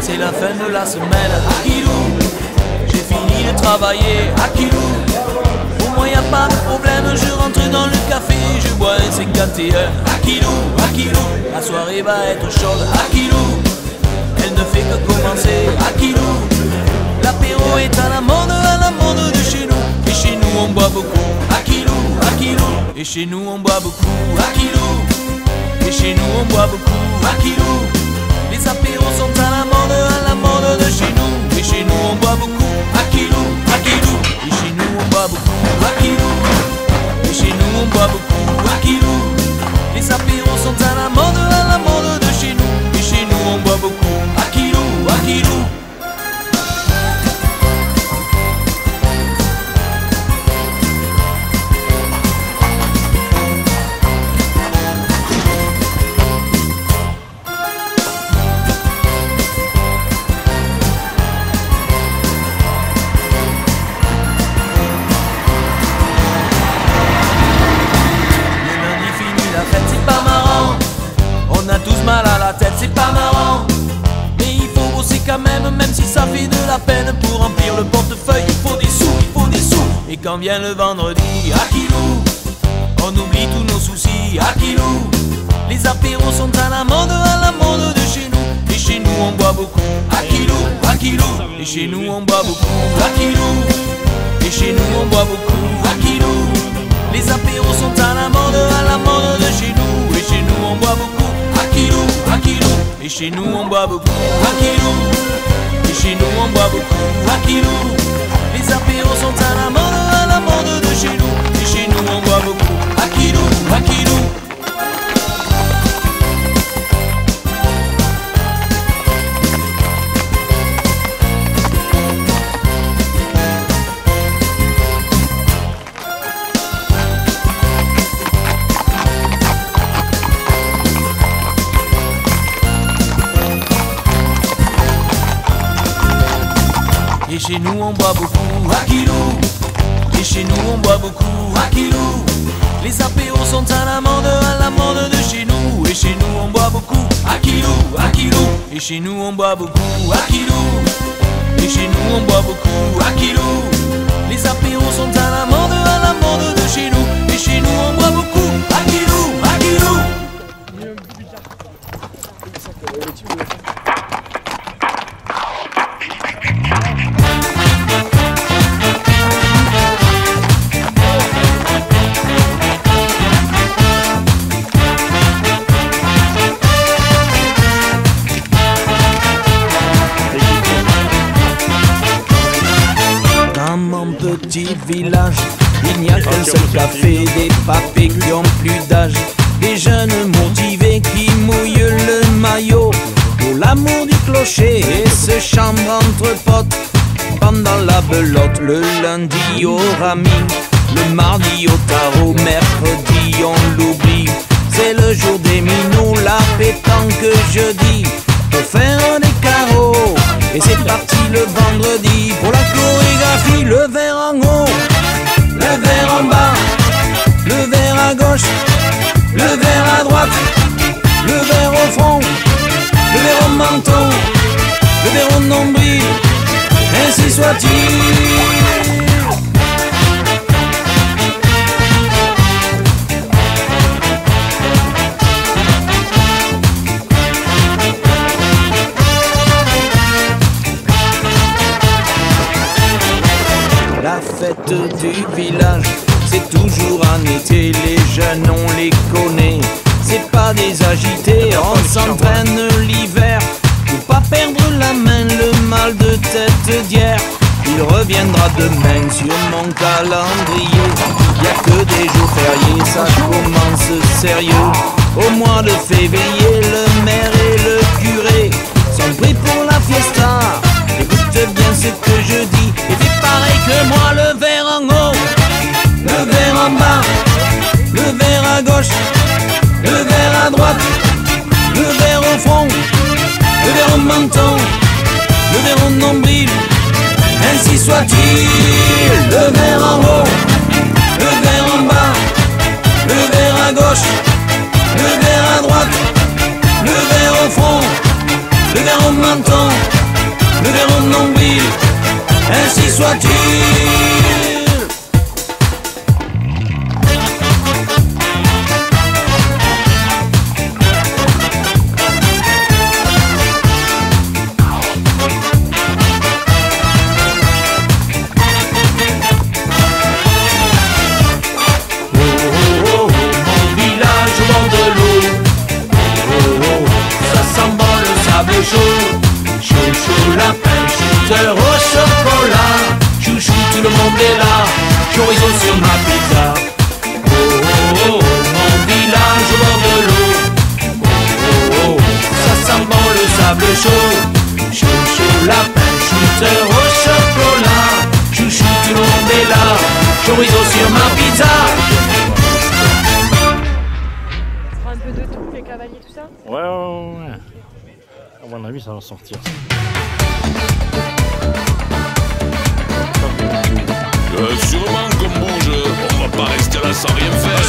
C'est la fin de la semaine, Akilou. J'ai fini de travailler, Akilou. Pour moi y a pas de problème, je rentre dans le café, je bois un 51, Akilou, Akilou. La soirée va être chaude, Akilou. Elle ne fait que commencer, Akilou. L'apéro est à la mode de chez nous. Et chez nous on boit beaucoup, Akilou, Akilou. Et chez nous on boit beaucoup, Akilou. Et chez nous on boit beaucoup, Akilou. Les apéros sont à la mode de chez nous. Et chez nous on boit beaucoup, Akilou, Akilou. Et chez nous on boit beaucoup, Akilou. Et chez nous on boit beaucoup, Akilou. Les apéros sont à la mode de chez nous. Et chez nous on boit beaucoup, Akilou, Akilou. On a tous mal à la tête, c'est pas marrant. Mais il faut bosser quand même si ça fait de la peine. Pour remplir le portefeuille, il faut des sous, il faut des sous. Et quand vient le vendredi, Akilou, on oublie tous nos soucis, Akilou. Les apéros sont à la mode de chez nous. Et chez nous on boit beaucoup, Akilou, Akilou. Et chez nous on boit beaucoup, Akilou. Et chez nous on boit beaucoup, Akilou. Les apéros sont à la mode de chez nous. Et chez nous on boit beaucoup, Akilou, Akilou. Et chez nous on boit beaucoup, Akilou. Et chez nous on boit beaucoup, Akilou. Les apéros sont à la mode de chez nous. Et chez nous on boit beaucoup, Akilou, Akilou. Et chez nous on boit beaucoup, Akilou. Et chez nous on boit beaucoup, Akilou. Les apéros sont à la mode de chez nous. Et chez nous on boit beaucoup, Akilou, Akilou. Et chez nous on boit beaucoup, Akilou. Et chez nous on boit beaucoup, Akilou. Les apéros sont à la mode de chez nous. Et chez nous on boit beaucoup, Akilou, Akilou. Petit village, il n'y a qu'un seul café, des papés qui ont plus d'âge, des jeunes motivés qui mouillent le maillot pour l'amour du clocher et se chambrent entre potes pendant la belote. Le lundi au rami, le mardi au tarot, mercredi on l'oublie. C'est le jour des minots, la pétanque jeudi pour faire des carreaux. Et c'est parti le vendredi pour la chorégraphie. Le verre en haut, le verre en bas, le verre à gauche, le verre à droite, le verre au front, le verre au menton, le verre au nombril, ainsi soit-il. La fête du village, c'est toujours en été, les jeunes on les connaît. C'est pas des agités, on s'entraîne l'hiver pour pas perdre la main, le mal de tête d'hier. Il reviendra demain sur mon calendrier. Y'a que des jours fériés, ça commence sérieux. Au mois de février, le maire et le curé sont pris pour la fiesta. Écoute bien ce que je dis et fais pareil que moi. Le verre en haut, le verre en bas, droite, le verre au front, le verre au menton, le verre au nombril, ainsi soit-il. Le verre en haut, le verre en bas, le verre à gauche, le verre à droite, le verre au front, le verre au menton, le verre au nombril, ainsi soit-il. Chaud, chaud, lapin, shooter au chocolat. Chouchou, tout le monde est là, chorizo sur ma pizza. Oh, oh, oh, mon village au bord de l'eau. Oh, oh, oh, ça sent bon le sable chaud. Chaud, chaud, lapin, shooter au chocolat. Chouchou, tout le monde est là, chorizo sur ma pizza. Ça prend un peu de tout, les cavaliers, tout ça? Ouais. À mon avis, ça va sortir. Sûrement qu'on bouge, on va pas rester là sans rien faire.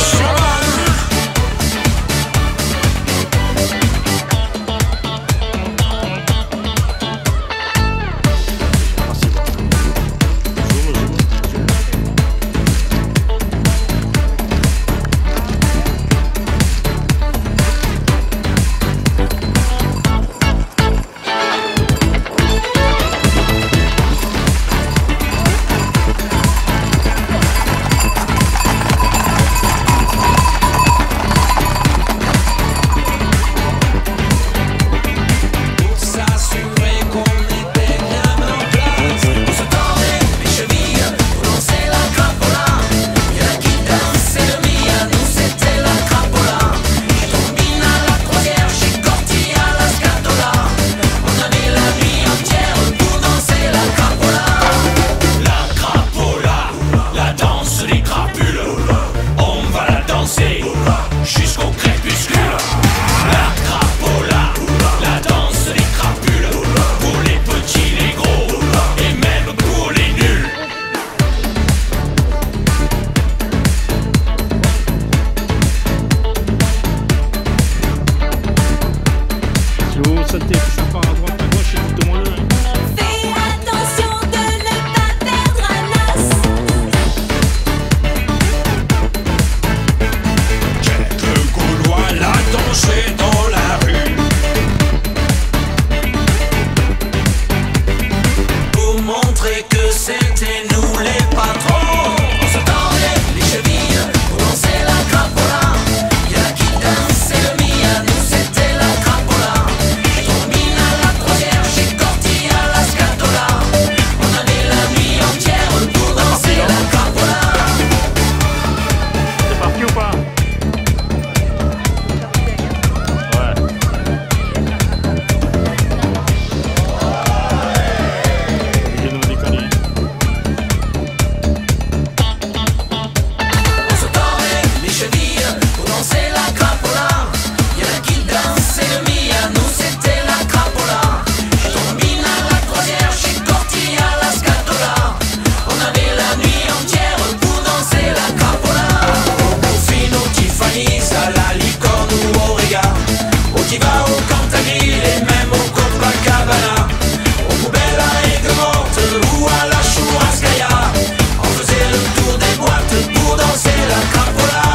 Jusqu'au crépuscule, la crapola, la danse des crapules, pour les petits, les gros, et même pour les nuls. Si vous sentez que ça part à droite, à gauche, écoutez-moi-le. Fais attention de ne pas perdre un os. Quelques Gaulois la dansaient dans la rue pour montrer que c'était nous les patrons. On se tendait les chevilles pour danser la crapola. Y'a qui dansait le mia, nous c'était la crapola. J'ai tombé à la croisière, j'ai corti à la scatola. On avait la nuit entière pour danser la crapola. C'est parti ou pas? Ouais. Je vais nous déconner. On se tordait les chevilles pour danser la crapola. Y'en a qui dansaient le mia, nous c'était la crapola. J'ai tombé à la croisière, j'ai corti à la scatola. On avait la nuit entière pour danser la crapola. Au Fino, Tiffany's, à la Licorne ou au Riga, au Diva, au Cantagril et même au Copacabana, au Poubelle à Aigues-Mortes ou à la Churrascaia. On faisait le tour des boîtes pour danser la crapola.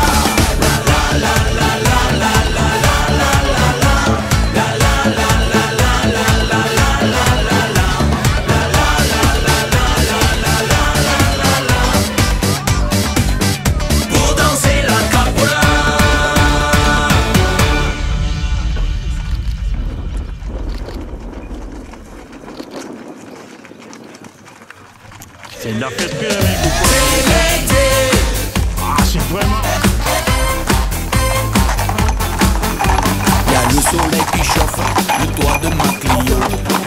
Pour danser la crapola. C'est de la fête que les mecs ou quoi? Ah, c'est vraiment... Y'a le soleil qui chauffe le toit de ma Clio.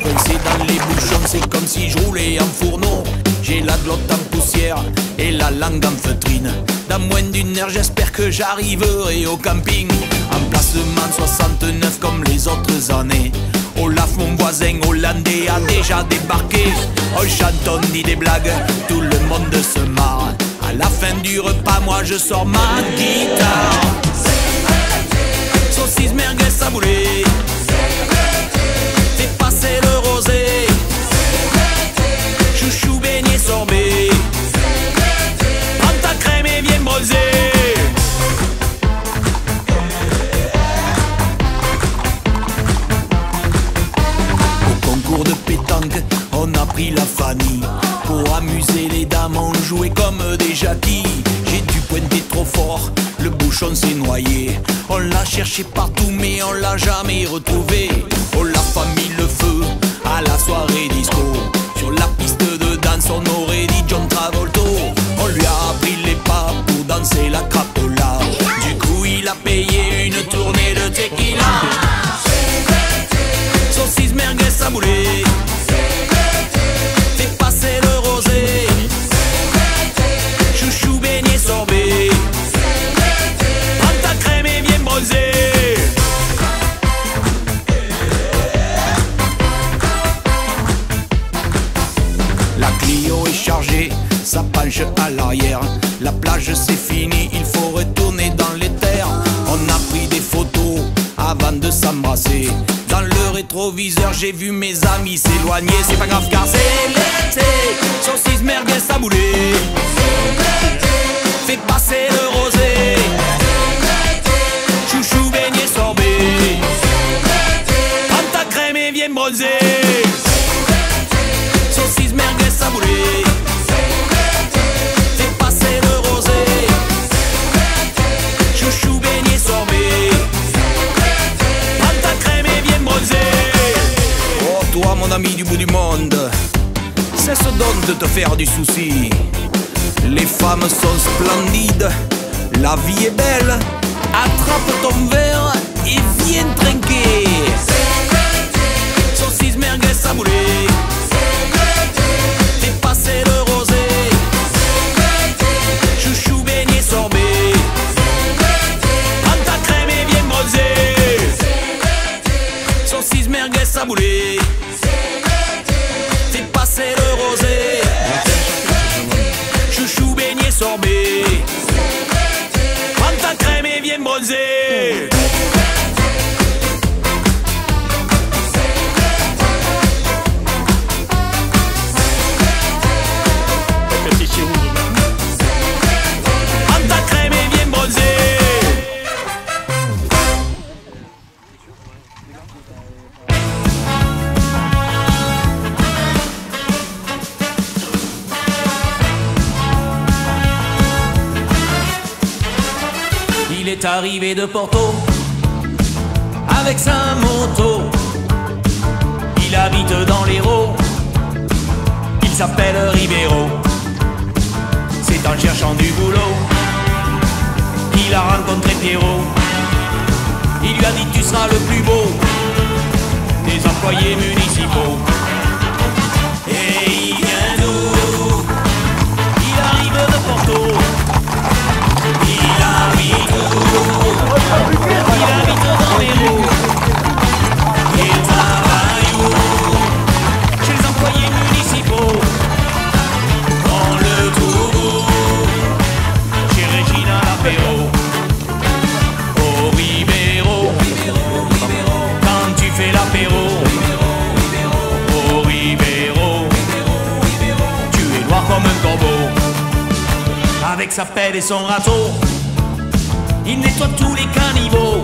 Coincé dans les bouchons, c'est comme si je roulais en fourneau. J'ai la glotte en poussière et la langue en feutrine. Dans moins d'une heure, j'espère que j'arriverai au camping. En Déplacement 69 comme les autres années. Olaf, mon voisin hollandais, a déjà débarqué. On chante, on dit des blagues, tout le monde se marre. À la fin du repas, moi je sors ma guitare. Saucisse, merguez, saboulé. Fais passer le rosé. Chouchou, beignet, sorbet. Prends ta crème et viens brosser. Concours de pétanque, on a pris la Fanny. Pour amuser les dames, on jouait comme des jackies. J'ai dû pointer trop fort, le bouchon s'est noyé. On l'a cherché partout mais on l'a jamais retrouvé. On l'a pas mis le feu à la soirée disco. Sur la piste de danse on aurait dit John Travolta. On lui a appris les pas pour danser la crapola. Du coup il a payé une tournée de tequila. Saucisse, merguez, saboulé. Fais passer le rosé. Chouchou, beignet, sorbet. Prends ta crème et viens brosser. La Clio est chargée, ça penche à l'arrière. La plage c'est fini, il faut retourner dans les terres. On a pris des photos avant de s'embrasser. Dans le rétroviseur j'ai vu mes amis s'éloigner. C'est pas grave car c'est l'été. Saucisse, merguez, saboulé. Fais passer le rosé. Chouchou, beignet, sorbet. Prends ta crème et viens brosser. Saucisse, merguez, saboulé. Fais passer le rosé. Chouchou, beignet, sorbet. Prends ta crème et viens brosser. Oh toi mon ami du bout du monde, cesse donc de te faire du souci. Les femmes sont splendides, la vie est belle. Attrape ton verre et viens trinquer. Saucisse, merguez, saboulé. Fais passer le rosé. Chouchou, beignet, sorbet. Prends ta crème et viens brosser. Saucisse, merguez, saboulé. Fais passer le rosé. Chouchou, beignet, sorbet. Prends ta crème et viens brosser. Prends ta crème et viens brosser. Il est arrivé de Porto avec sa moto. Il habite dans l'Hérault. Il s'appelle Ribeiro. C'est en cherchant du boulot qu'il a rencontré Pierrot. Il lui a dit tu seras le plus beau des employés municipaux. Et il vient d'où? Il arrive de Porto. Il habite dans l'Hérault. Il travaille où? Chez les employés municipaux. Dans le Tourou, chez Régina l'apéro. Au Ribeiro, quand tu fais l'apéro. Au Ribeiro, tu es noir comme un corbeau. Avec sa pelle et son râteau, il nettoie tous les caniveaux.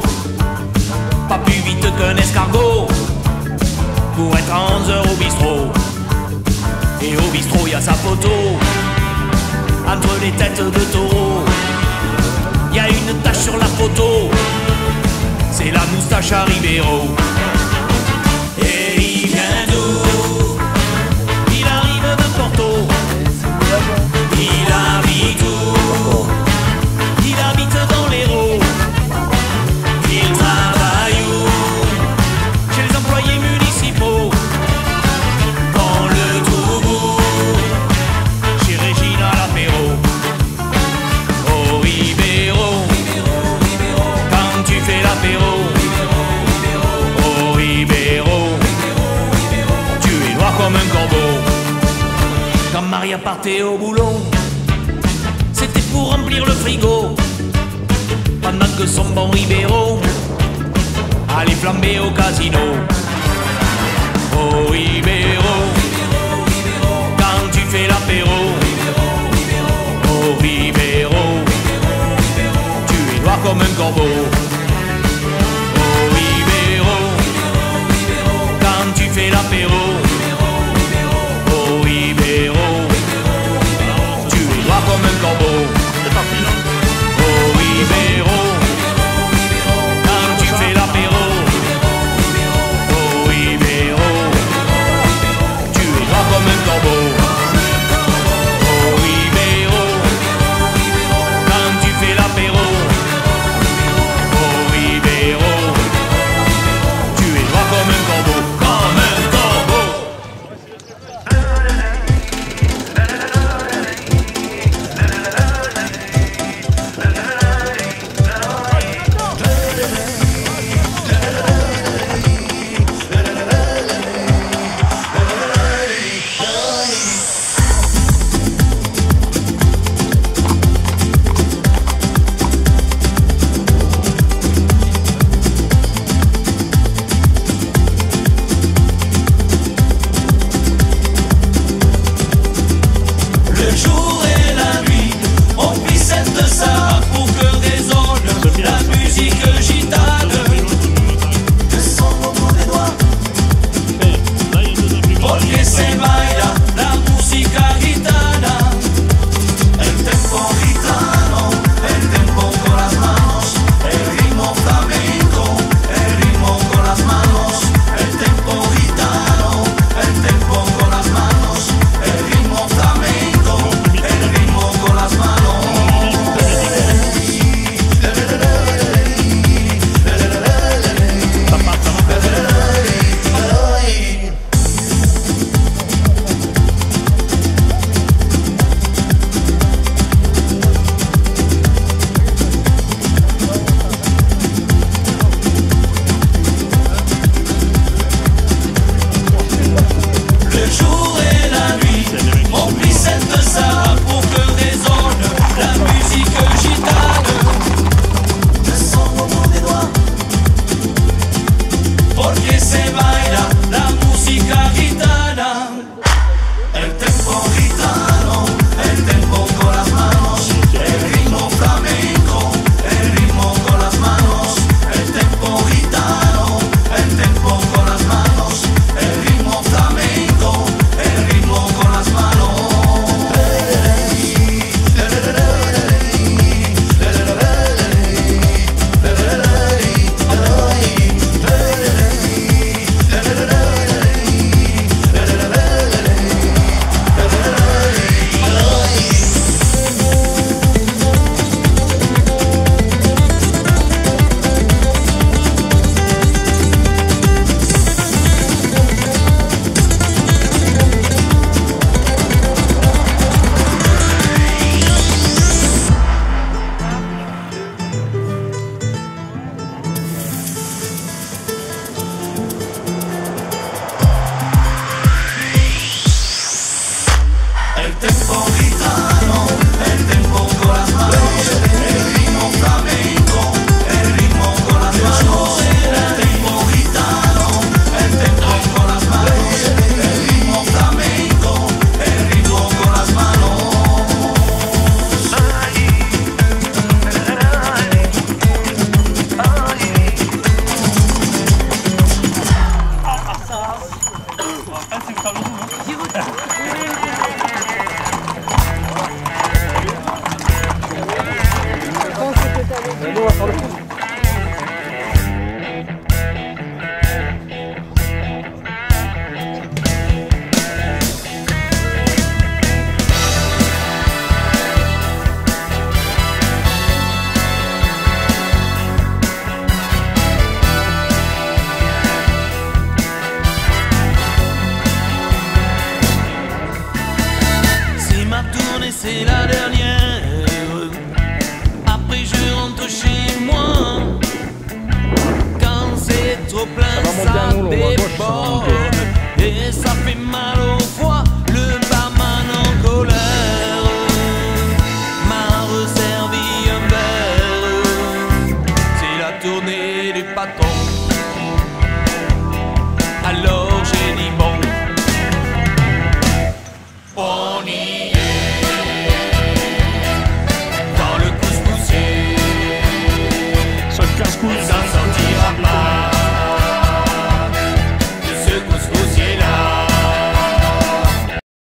Pas plus vite qu'un escargot pour être à 11 heures au bistrot. Et au bistrot y a sa photo entre les têtes de taureau. Y a une tache sur la photo, c'est la moustache à Ribeiro. Et il vient d'où? Il arrive de Porto. Il habite où? Il habite dans l'Hérault. Il travaille où? Chez les employés municipaux. Dans le Tourou, chez Régina l'apéro. Au Ribeiro, quand tu fais l'apéro. Maria partait au boulot, c'était pour remplir le frigo, pendant que son bon Ribeiro allait flamber au casino. Oh Ribeiro, quand tu fais l'apéro, oh Ribeiro, tu es noir comme un corbeau. Oh Ribeiro, quand tu fais l'apéro, oh Ribeiro, tu es noir comme un corbeau. Oh Ribeiro, quand tu fais l'apéro, oh Ribeiro, tu es noir comme un corbeau. Oh Ribeiro, quand tu fais l'apéro, oh Ribeiro, tu es noir comme un corbeau, comme un corbeau. Le jour et la nuit, on pissette de ça pour que résonne la musique gitane. Le son au bout des doigts, porque se baila la música gitana. El tempo gitano, el tempo con las manos, el ritmo flamenco, el ritmo con las manos, el tempo gitano, el tempo con las manos, el ritmo flamenco, el ritmo con las manos. Le jour et la nuit, on pissette de ça pour que résonne la musique gitane. Le son au bout des doigts, porque se baila la música gitana. El tempo gitano, el tempo con las manos, el ritmo flamenco, el ritmo con las manos, el tempo gitano, el tempo con las manos, el ritmo flamenco, el ritmo con las manos. El tempo gitano, el tempo con las manos, el ritmo flamenco, el ritmo con las manos, el tempo gitano, el tempo con las manos, el ritmo flamenco, el ritmo con las manos. C'est ma tournée, c'est la dernière. Après je rentre chez moi. Quand c'est trop plein, ça déborde. Et ça fait mal au foie. Le barman en colère. alors